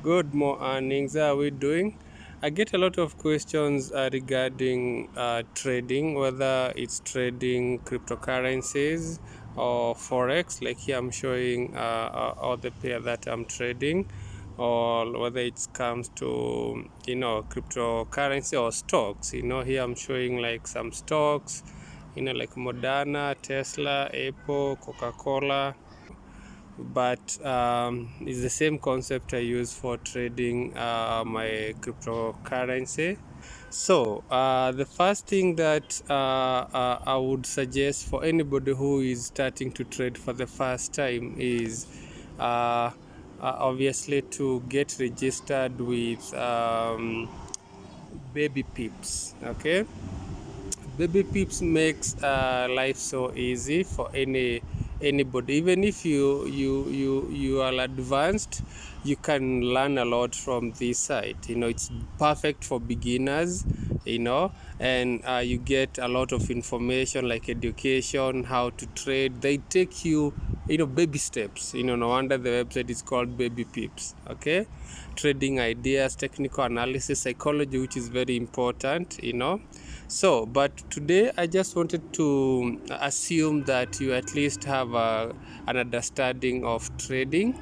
Good mornings. How are we doing? I get a lot of questions regarding trading, whether it's trading cryptocurrencies or forex. Like here, I'm showing all the pair that I'm trading, or whether it comes to cryptocurrency or stocks. Here I'm showing like some stocks, like Moderna, Tesla, Apple, Coca-Cola, but it's the same concept I use for trading my cryptocurrency. So the first thing that I would suggest for anybody who is starting to trade for the first time is obviously to get registered with Babypips. Okay, Babypips makes life so easy for anybody. Even if you are advanced, you can learn a lot from this site. It's perfect for beginners. And you get a lot of information like education, how to trade. They take you, baby steps. No wonder the website is called Babypips. Okay, trading ideas, technical analysis, psychology, which is very important. So, but today I just wanted to assume that you at least have an understanding of trading.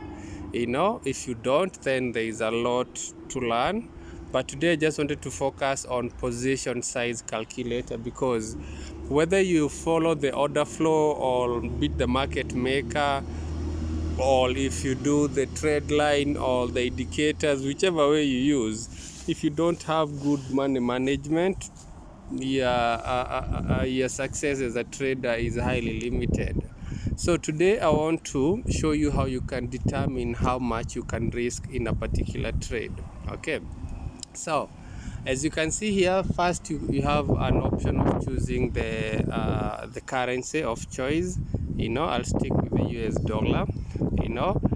If you don't, then there is a lot to learn. But today I just wanted to focus on position size calculator, because whether you follow the order flow or beat the market maker, or if you do the trade line or the indicators, whichever way you use, if you don't have good money management, your success as a trader is highly limited. So today I want to show you how you can determine how much you can risk in a particular trade. Okay, so as you can see here, first you have an option of choosing the currency of choice. I'll stick with the US dollar.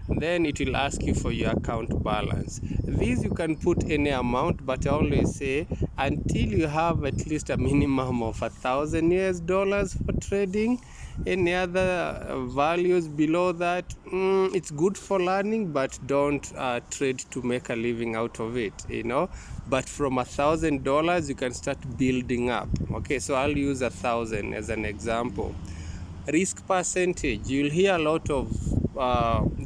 Then it will ask you for your account balance. This you can put any amount, but I always say until you have at least a minimum of 1,000 US dollars for trading. Any other values below that, it's good for learning, but don't trade to make a living out of it. But from $1,000 you can start building up. Okay, so I'll use 1,000 as an example. Risk percentage, you'll hear a lot of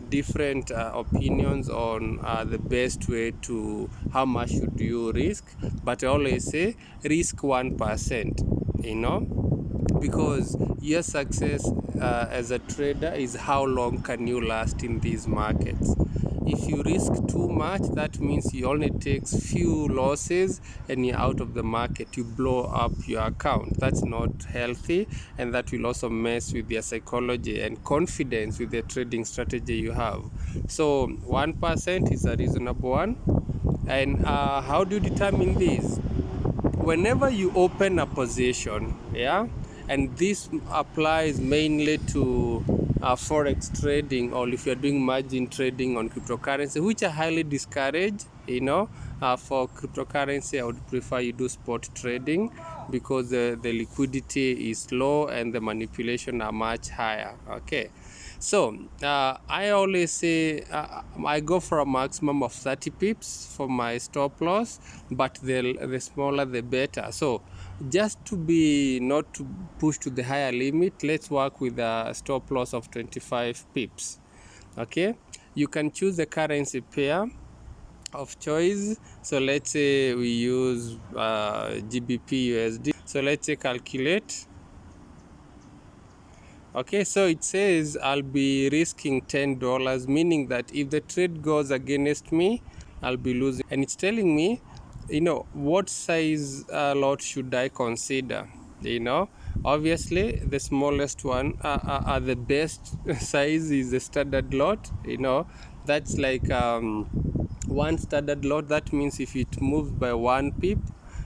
different opinions on the best way to how much should you risk, but I always say risk 1%. Because your success as a trader is how long can you last in these markets. If you risk too much, that means you only take few losses and you're out of the market. You blow up your account. That's not healthy, and that will also mess with your psychology and confidence with the trading strategy you have. So 1% is a reasonable one. And how do you determine this? Whenever you open a position, yeah, and this applies mainly to forex trading, or if you're doing margin trading on cryptocurrency, which I highly discourage. For cryptocurrency I would prefer you do spot trading, because the liquidity is low and the manipulation are much higher. Okay, so I always say I go for a maximum of 30 pips for my stop loss, but the smaller the better. So just to be not to push to the higher limit, let's work with a stop loss of 25 pips. Okay, you can choose the currency pair of choice. So let's say we use GBP USD. So let's say calculate. Okay, so it says I'll be risking $10, meaning that if the trade goes against me, I'll be losing. And it's telling me, what size lot should I consider? Obviously the smallest one are the best size is the standard lot. That's like one standard lot. That means if it moves by 1 pip,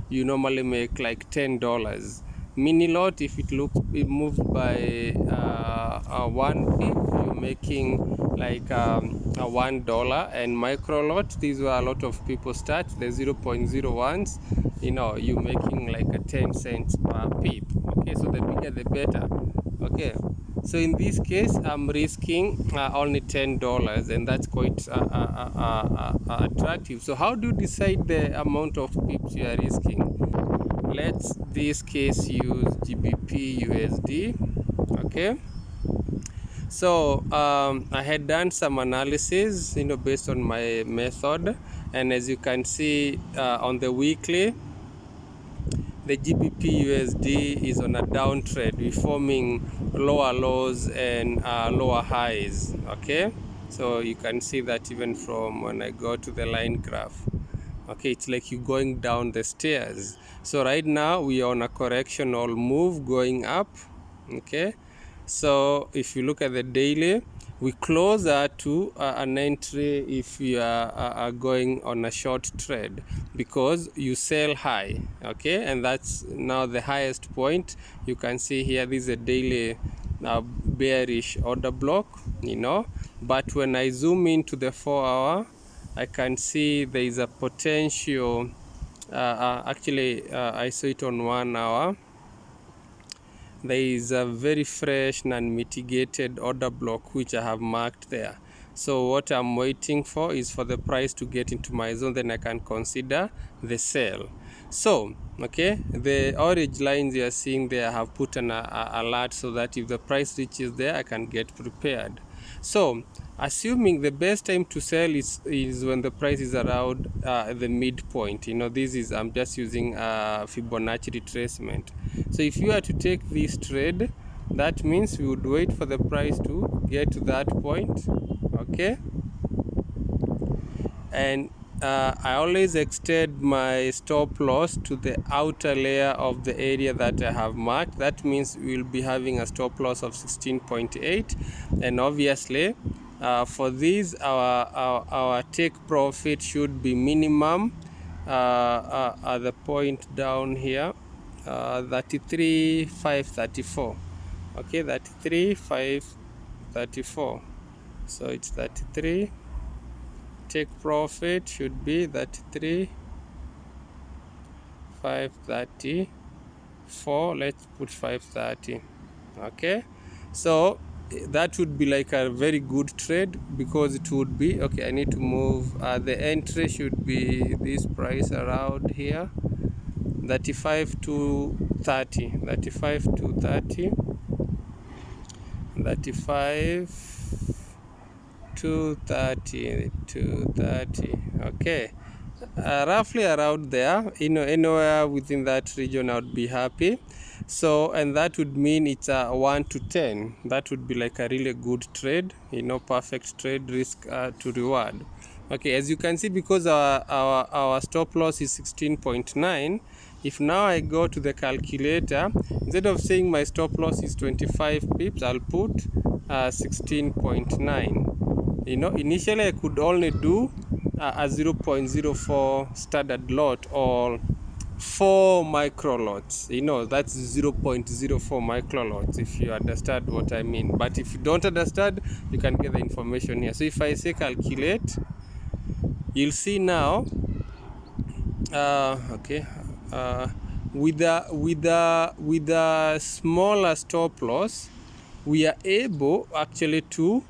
you normally make like $10. Mini lot, if it moves by 1 pip, you're making like a $1. And micro lot, these were a lot of people start the 0.01s. You're making like a 10 cents per pip. Okay, so the bigger the better. Okay, So in this case, I'm risking only $10, and that's quite attractive. So how do you decide the amount of pips you are risking? Let's this case use GBP USD. Okay. So I had done some analysis, based on my method, and as you can see on the weekly, the GBP USD is on a downtrend. We're forming lower lows and lower highs. Okay, so you can see that even from when I go to the line graph. Okay, it's like you're going down the stairs. So right now we are on a correctional move going up. Okay, so if you look at the daily, we closer to an entry if you are going on a short trade, because you sell high. Okay, and that's now the highest point. You can see here, this is a daily bearish order block, but when I zoom into the 4-hour, I can see there is a potential. Actually, I saw it on 1 hour. There is a very fresh non-mitigated order block which I have marked there. So what I'm waiting for is for the price to get into my zone, then I can consider the sell. So okay, the orange lines you are seeing there, I have put an alert so that if the price reaches there, I can get prepared. So assuming the best time to sell is when the price is around the midpoint. This is, I'm just using Fibonacci retracement. So if you are to take this trade, that means we would wait for the price to get to that point. Okay, and I always extend my stop loss to the outer layer of the area that I have marked. That means we'll be having a stop loss of 16.8, and obviously for this our take profit should be minimum at the point down here, 33,534. Okay, 33,534. So it's 33. Take profit should be 33,534. Let's put 530. Okay, so that would be like a very good trade, because it would be okay. I need to move. The entry should be this price around here, 35 to 30, 35 to 30, 35 to 30 to 30. Okay, roughly around there, anywhere within that region I would be happy. So, and that would mean it's a 1 to 10. That would be like a really good trade, perfect trade, risk to reward. Okay, as you can see, because our stop loss is 16.9, if now I go to the calculator, instead of saying my stop loss is 25 pips, I'll put 16.9. Initially I could only do a 0.04 standard lot, or 4 micro lots. That's 0.04 micro lots, if you understand what I mean. But if you don't understand, you can get the information here. So if I say calculate, you'll see now okay, with a smaller stop loss, we are able actually to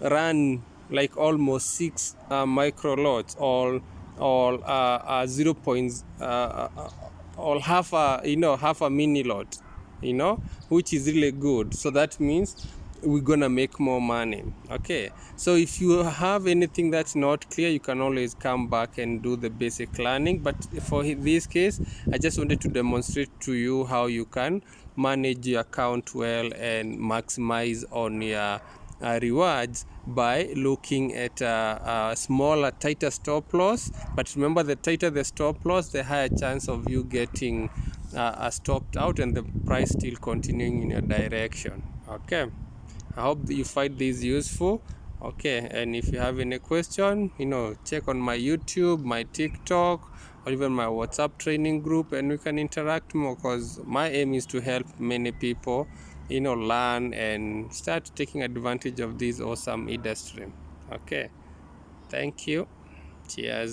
run like almost 6 micro lots, all 0. Or half a mini lot, which is really good. So that means we're gonna make more money. Okay, so if you have anything that's not clear, you can always come back and do the basic learning. But for this case, I just wanted to demonstrate to you how you can manage your account well and maximize on your rewards by looking at a smaller, tighter stop loss. But remember, the tighter the stop loss, the higher chance of you getting stopped out and the price still continuing in your direction. Okay, I hope you find this useful. Okay, and if you have any question, check on my YouTube, my TikTok, or even my WhatsApp training group, and we can interact more, because my aim is to help many people learn and start taking advantage of this awesome industry. Okay, thank you. Cheers.